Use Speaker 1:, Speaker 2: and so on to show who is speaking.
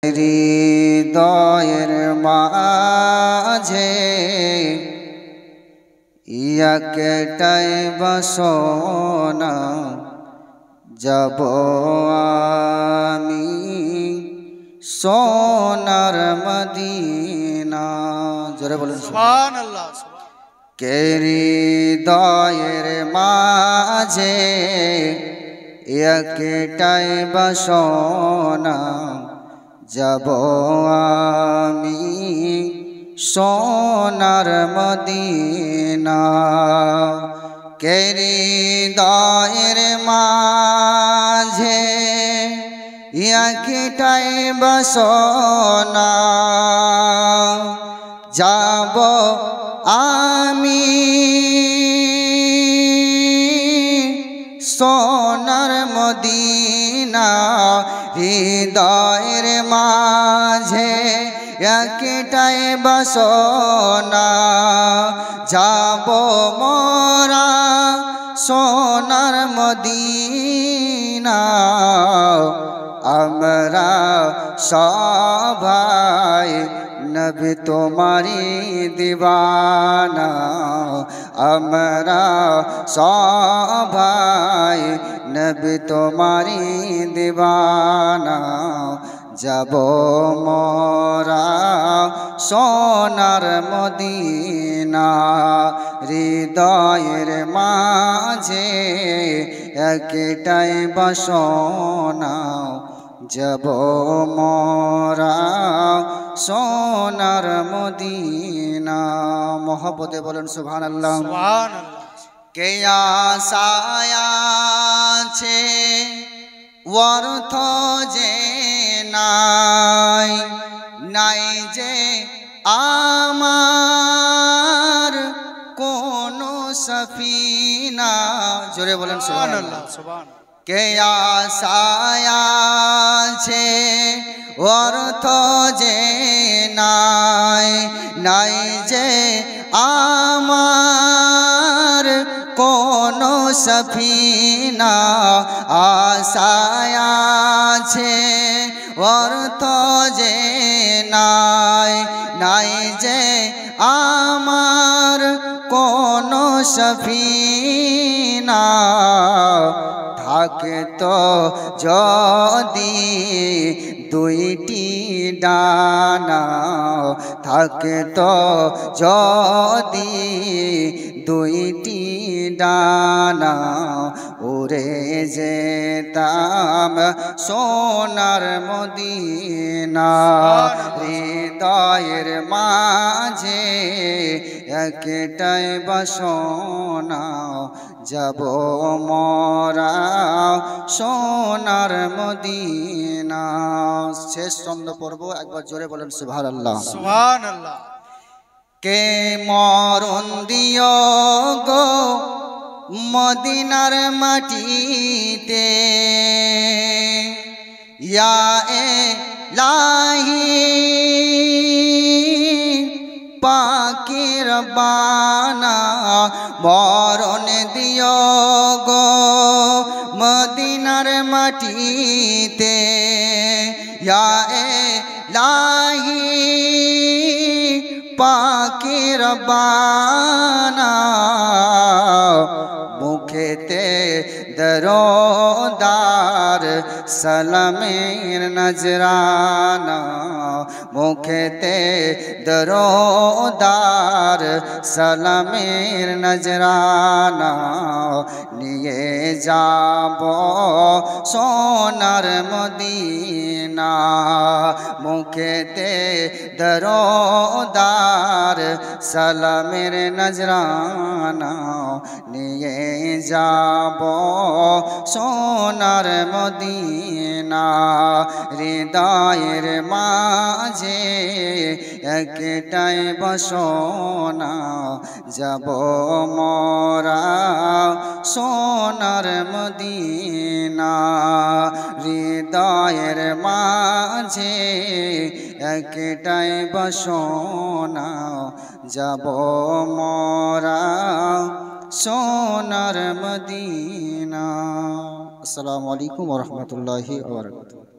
Speaker 1: হৃদয়ের মাঝে একটাই বাসনা, যাব আমি সোনার মদিনা। জোরে বলুন সুবহানাল্লাহ। কে হৃদয়ের মাঝে একটাই বাসনা, যাব আমি সোনার মদিনা। কে হৃদয়ের মাঝে একটাই বাসনা, যাব আমি সোনার মদিনা। হৃদয়ের মাঝে একটাই বাসনা, যাব মোরা সোনার মদিনা। আমরা সবাই নবী তোমারি দিওয়ানা, আমরা সবাই নবী তোমারি দিওয়ানা। যাব মোরা সোনার মদিনা। হৃদয়ের মাঝে একটাই বাসনা, যাব মোরা সোনার মদিনা। মহব্বতে বলেন সুবহানাল্লাহ। কে আশায় আছে অর্থ যে নাই, নাই যে আমার কোনো সফিনা। জোরে বলেন সুবহানাল্লাহ। কে আশায় আছে অর্থ যে নাই, নাই যে আমার কোনো সফিনা। আশায় আছে অর্থ যে নাই, নাই যে আমার কোনো সফিনা। থাকে তো যদি দুইটি ডানা, থাকে তো যদি দুইটি ডানা, উড়ে যেতাম সোনার মদিনা। হৃদয়ের মাঝে একটাই বাসনা, যাব মোরা সোনার মদিনা। শেষ ছন্দ পড়ব, একবার জোরে বলেন সুবহানাল্লাহ। সুবহানাল্লাহ। কে মরণ দিও গো মদিনার মাটিতে, ইয়া ইলাহি পাকি রব্বানা। মরণ দিও গো মদিনার মাটিতে, ইয়া ইলাহি পাকি রব্বানা। মুখেতে দরদার সালামের নজরানা, মুখেতে দরদার সালামের নজরানা। নিয়ে যাব সোনার মদিনা, মুখেতে দরদার সালামের নজরানা। নিয়ে যাব সোনার মদিনা। হৃদয়ের মাঝে একটাই বাসনা, যাব মোরা সোনার মদিনা। হৃদয়ের মাঝে একটাই বাসনা, যাব মোরা সোনার মদিনা। আসসালামু আলাইকুম ওয়া রাহমাতুল্লাহি ওয়া বারাকাতুহু।